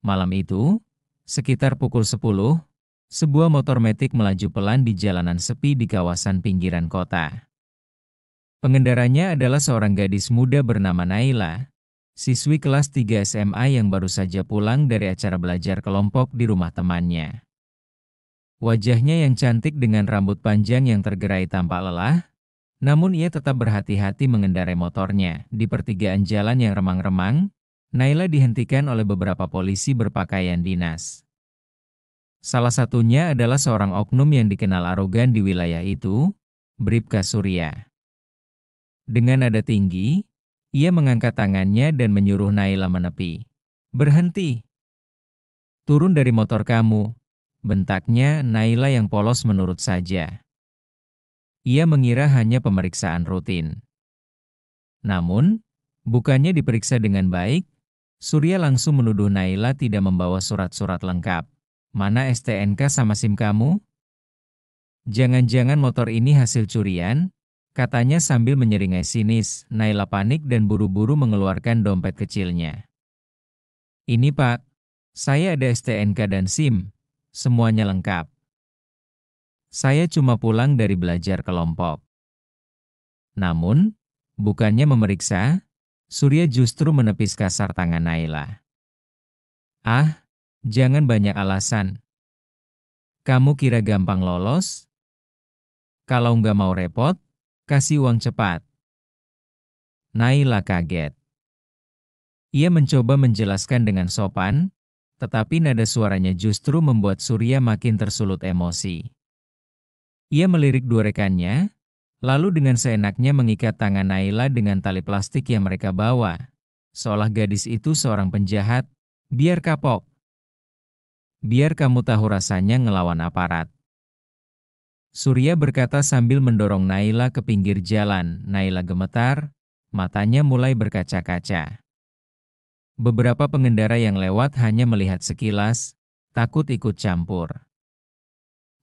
Malam itu, sekitar pukul 10, sebuah motor metik melaju pelan di jalanan sepi di kawasan pinggiran kota. Pengendaranya adalah seorang gadis muda bernama Naila, siswi kelas 3 SMA yang baru saja pulang dari acara belajar kelompok di rumah temannya. Wajahnya yang cantik dengan rambut panjang yang tergerai tampak lelah, namun ia tetap berhati-hati mengendarai motornya. Di pertigaan jalan yang remang-remang, Naila dihentikan oleh beberapa polisi berpakaian dinas. Salah satunya adalah seorang oknum yang dikenal arogan di wilayah itu, Bribka Surya. Dengan nada tinggi, ia mengangkat tangannya dan menyuruh Naila menepi. "Berhenti! Turun dari motor kamu!" bentaknya. Naila yang polos menurut saja. Ia mengira hanya pemeriksaan rutin. Namun, bukannya diperiksa dengan baik, Surya langsung menuduh Naila tidak membawa surat-surat lengkap. "Mana STNK sama SIM kamu? Jangan-jangan motor ini hasil curian?" katanya sambil menyeringai sinis. Naila panik dan buru-buru mengeluarkan dompet kecilnya. "Ini Pak, saya ada STNK dan SIM, semuanya lengkap. Saya cuma pulang dari belajar kelompok." Namun, bukannya memeriksa, Surya justru menepis kasar tangan Naila. "Ah, jangan banyak alasan. Kamu kira gampang lolos? Kalau nggak mau repot, kasih uang cepat." Naila kaget. Ia mencoba menjelaskan dengan sopan, tetapi nada suaranya justru membuat Surya makin tersulut emosi. Ia melirik dua rekannya, lalu dengan seenaknya mengikat tangan Naila dengan tali plastik yang mereka bawa. Seolah gadis itu seorang penjahat. "Biar kapok. Biar kamu tahu rasanya ngelawan aparat." Surya berkata sambil mendorong Naila ke pinggir jalan. Naila gemetar, matanya mulai berkaca-kaca. Beberapa pengendara yang lewat hanya melihat sekilas, takut ikut campur.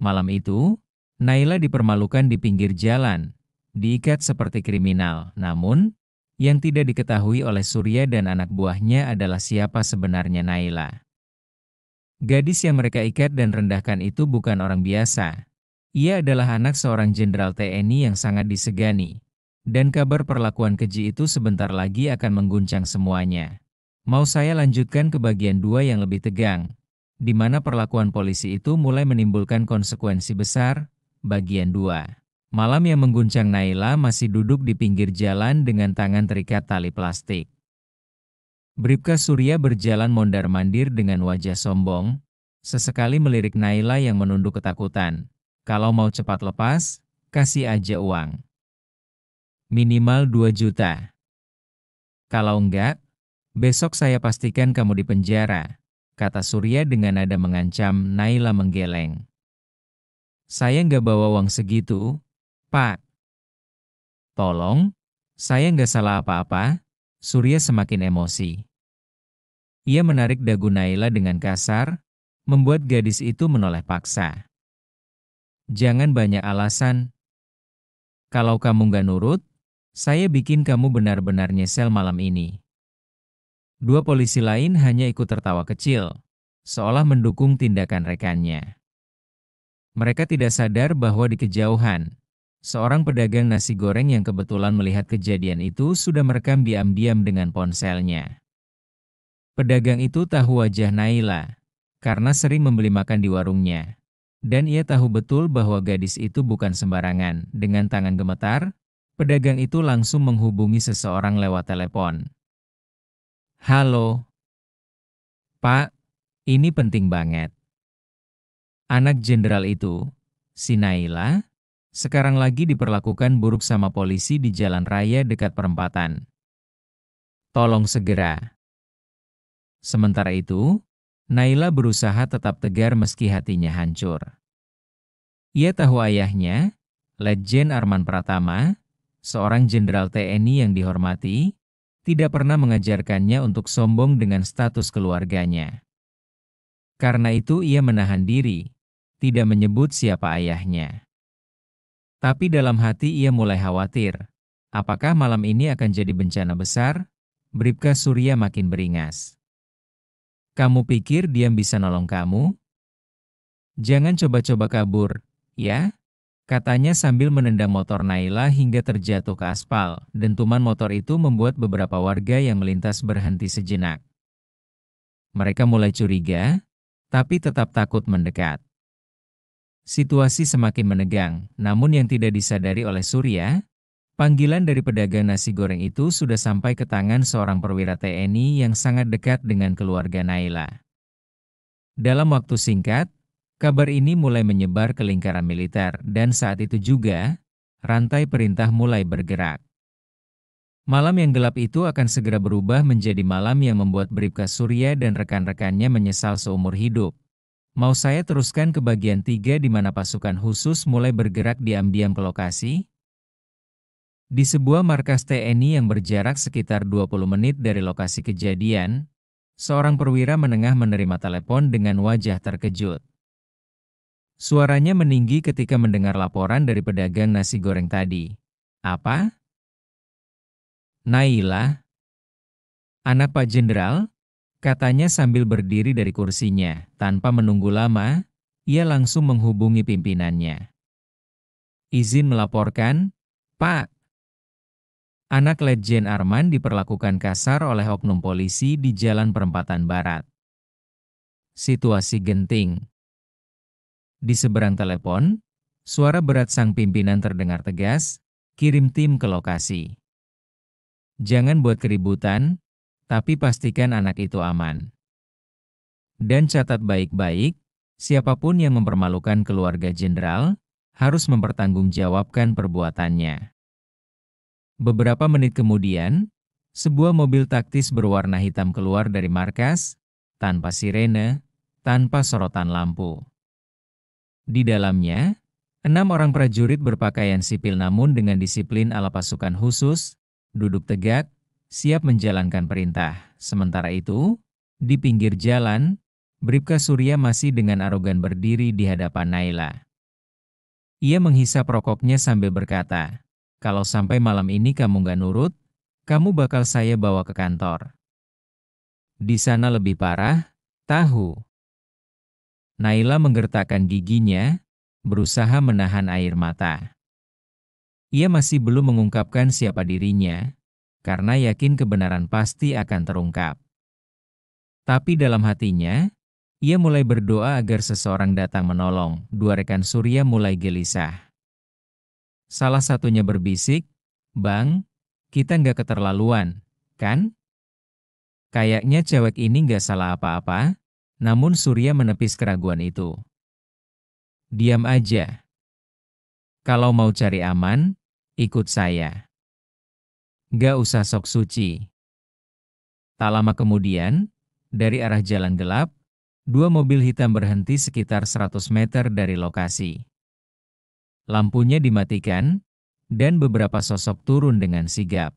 Malam itu, Naila dipermalukan di pinggir jalan, diikat seperti kriminal. Namun, yang tidak diketahui oleh Surya dan anak buahnya adalah siapa sebenarnya Naila. Gadis yang mereka ikat dan rendahkan itu bukan orang biasa. Ia adalah anak seorang jenderal TNI yang sangat disegani. Dan kabar perlakuan keji itu sebentar lagi akan mengguncang semuanya. Mau saya lanjutkan ke bagian 2 yang lebih tegang, di mana perlakuan polisi itu mulai menimbulkan konsekuensi besar. Bagian 2. Malam yang mengguncang. Naila masih duduk di pinggir jalan dengan tangan terikat tali plastik. Bribka Surya berjalan mondar-mandir dengan wajah sombong, sesekali melirik Naila yang menunduk ketakutan. "Kalau mau cepat lepas, kasih aja uang. Minimal 2 juta. Kalau enggak, besok saya pastikan kamu di penjara," kata Surya dengan nada mengancam. Naila menggeleng. "Saya nggak bawa uang segitu, Pak. Tolong, saya nggak salah apa-apa." Surya semakin emosi. Ia menarik dagu Naila dengan kasar, membuat gadis itu menoleh paksa. "Jangan banyak alasan. Kalau kamu nggak nurut, saya bikin kamu benar-benar nyesel malam ini." Dua polisi lain hanya ikut tertawa kecil, seolah mendukung tindakan rekannya. Mereka tidak sadar bahwa di kejauhan, seorang pedagang nasi goreng yang kebetulan melihat kejadian itu sudah merekam diam-diam dengan ponselnya. Pedagang itu tahu wajah Naila, karena sering membeli makan di warungnya. Dan ia tahu betul bahwa gadis itu bukan sembarangan. Dengan tangan gemetar, pedagang itu langsung menghubungi seseorang lewat telepon. "Halo, Pak, ini penting banget. Anak jenderal itu, si Naila, sekarang lagi diperlakukan buruk sama polisi di jalan raya dekat perempatan. Tolong segera." Sementara itu, Naila berusaha tetap tegar meski hatinya hancur. Ia tahu ayahnya, Letjen Arman Pratama, seorang jenderal TNI yang dihormati, tidak pernah mengajarkannya untuk sombong dengan status keluarganya. Karena itu ia menahan diri, tidak menyebut siapa ayahnya. Tapi dalam hati ia mulai khawatir. Apakah malam ini akan jadi bencana besar? Bribka Surya makin beringas. Kamu pikir dia bisa nolong kamu? Jangan coba-coba kabur, ya? Katanya sambil menendang motor Naila hingga terjatuh ke aspal. Dentuman motor itu membuat beberapa warga yang melintas berhenti sejenak. Mereka mulai curiga, tapi tetap takut mendekat. Situasi semakin menegang, namun yang tidak disadari oleh Surya, panggilan dari pedagang nasi goreng itu sudah sampai ke tangan seorang perwira TNI yang sangat dekat dengan keluarga Naila. Dalam waktu singkat, kabar ini mulai menyebar ke lingkaran militer dan saat itu juga, rantai perintah mulai bergerak. Malam yang gelap itu akan segera berubah menjadi malam yang membuat Bribka Surya dan rekan-rekannya menyesal seumur hidup. Mau saya teruskan ke bagian 3 di mana pasukan khusus mulai bergerak diam-diam ke lokasi? Di sebuah markas TNI yang berjarak sekitar 20 menit dari lokasi kejadian, seorang perwira menengah menerima telepon dengan wajah terkejut. Suaranya meninggi ketika mendengar laporan dari pedagang nasi goreng tadi. Apa? Naila? Anak Pak Jenderal? Katanya sambil berdiri dari kursinya. Tanpa menunggu lama, ia langsung menghubungi pimpinannya. Izin melaporkan, Pak. Anak Letjen Arman diperlakukan kasar oleh oknum polisi di Jalan Perempatan Barat. Situasi genting. Di seberang telepon, suara berat sang pimpinan terdengar tegas, kirim tim ke lokasi. Jangan buat keributan, tapi pastikan anak itu aman. Dan catat baik-baik, siapapun yang mempermalukan keluarga jenderal, harus mempertanggungjawabkan perbuatannya. Beberapa menit kemudian, sebuah mobil taktis berwarna hitam keluar dari markas, tanpa sirene, tanpa sorotan lampu. Di dalamnya, 6 orang prajurit berpakaian sipil namun dengan disiplin ala pasukan khusus, duduk tegak, siap menjalankan perintah. Sementara itu, di pinggir jalan, Bribka Surya masih dengan arogan berdiri di hadapan Naila. Ia menghisap rokoknya sambil berkata, kalau sampai malam ini kamu nggak nurut, kamu bakal saya bawa ke kantor. Di sana lebih parah, tahu. Naila menggertakkan giginya, berusaha menahan air mata. Ia masih belum mengungkapkan siapa dirinya, karena yakin kebenaran pasti akan terungkap. Tapi dalam hatinya, ia mulai berdoa agar seseorang datang menolong. 2 rekan Surya mulai gelisah. Salah satunya berbisik, Bang, kita nggak keterlaluan, kan? Kayaknya cewek ini nggak salah apa-apa, namun Surya menepis keraguan itu. Diam aja. Kalau mau cari aman, ikut saya. Nggak usah sok suci. Tak lama kemudian, dari arah jalan gelap, 2 mobil hitam berhenti sekitar 100 meter dari lokasi. Lampunya dimatikan, dan beberapa sosok turun dengan sigap.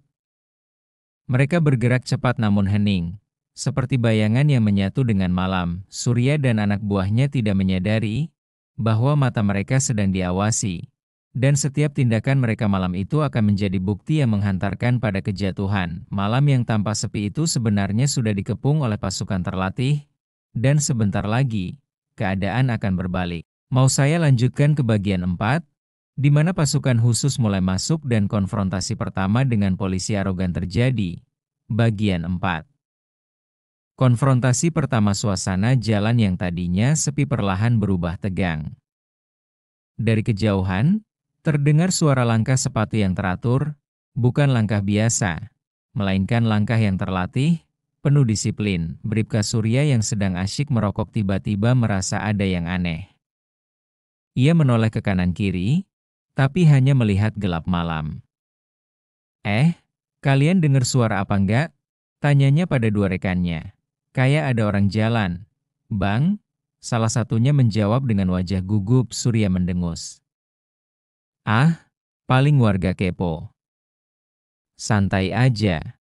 Mereka bergerak cepat namun hening, seperti bayangan yang menyatu dengan malam. Surya dan anak buahnya tidak menyadari bahwa mata mereka sedang diawasi, dan setiap tindakan mereka malam itu akan menjadi bukti yang menghantarkan pada kejatuhan. Malam yang tanpa sepi itu sebenarnya sudah dikepung oleh pasukan terlatih, dan sebentar lagi, keadaan akan berbalik. Mau saya lanjutkan ke bagian 4? Di mana pasukan khusus mulai masuk dan konfrontasi pertama dengan polisi arogan terjadi. Bagian 4. Konfrontasi pertama, suasana jalan yang tadinya sepi perlahan berubah tegang. Dari kejauhan, terdengar suara langkah sepatu yang teratur, bukan langkah biasa, melainkan langkah yang terlatih, penuh disiplin. Bribka Surya yang sedang asyik merokok tiba-tiba merasa ada yang aneh. Ia menoleh ke kanan kiri, tapi hanya melihat gelap malam. Kalian dengar suara apa enggak? Tanyanya pada 2 rekannya. Kayak ada orang jalan. Bang, salah satunya menjawab dengan wajah gugup. Surya mendengus. Paling warga kepo. Santai aja.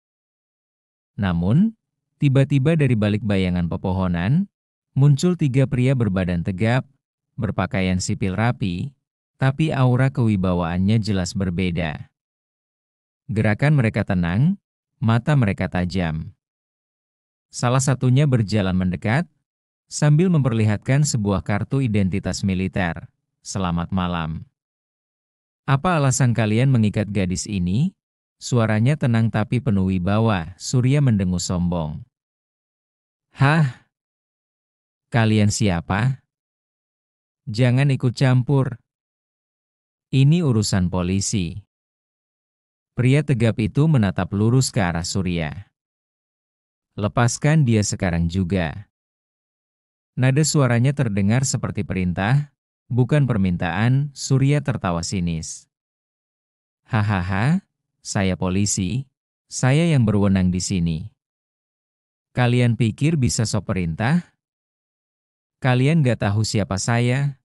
Namun, tiba-tiba dari balik bayangan pepohonan, muncul 3 pria berbadan tegap, berpakaian sipil rapi, tapi aura kewibawaannya jelas berbeda. Gerakan mereka tenang, mata mereka tajam. Salah satunya berjalan mendekat, sambil memperlihatkan sebuah kartu identitas militer. Selamat malam. Apa alasan kalian mengikat gadis ini? Suaranya tenang tapi penuh wibawa. Surya mendengus sombong. Hah? Kalian siapa? Jangan ikut campur. Ini urusan polisi. Pria tegap itu menatap lurus ke arah Surya. Lepaskan dia sekarang juga. Nada suaranya terdengar seperti perintah, bukan permintaan. Surya tertawa sinis. Hahaha, saya polisi. Saya yang berwenang di sini. Kalian pikir bisa sok perintah? Kalian gak tahu siapa saya?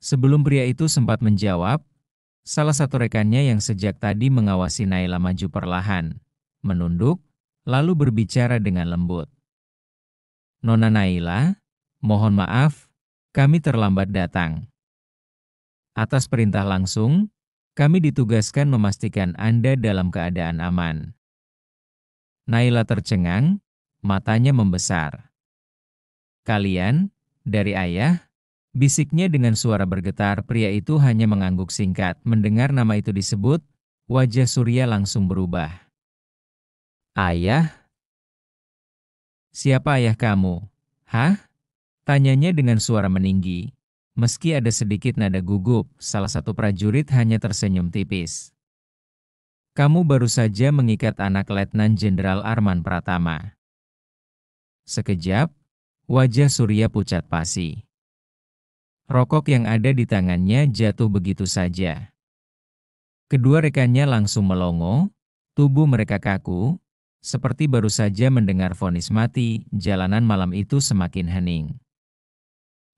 Sebelum pria itu sempat menjawab, salah satu rekannya yang sejak tadi mengawasi Naila maju perlahan, menunduk, lalu berbicara dengan lembut. Nona Naila, mohon maaf, kami terlambat datang. Atas perintah langsung, kami ditugaskan memastikan Anda dalam keadaan aman. Naila tercengang, matanya membesar. Kalian, dari ayah? Bisiknya dengan suara bergetar. Pria itu hanya mengangguk singkat. Mendengar nama itu disebut, wajah Surya langsung berubah. Ayah? Siapa ayah kamu? Hah? Tanyanya dengan suara meninggi. Meski ada sedikit nada gugup, salah satu prajurit hanya tersenyum tipis. Kamu baru saja mengikat anak Letnan Jenderal Arman Pratama. Sekejap, wajah Surya pucat pasi. Rokok yang ada di tangannya jatuh begitu saja. Kedua rekannya langsung melongo, tubuh mereka kaku, seperti baru saja mendengar vonis mati. Jalanan malam itu semakin hening.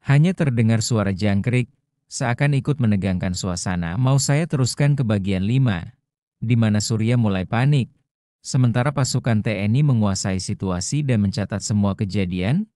Hanya terdengar suara jangkrik, seakan ikut menegangkan suasana. Mau saya teruskan ke bagian 5, di mana Surya mulai panik, sementara pasukan TNI menguasai situasi dan mencatat semua kejadian?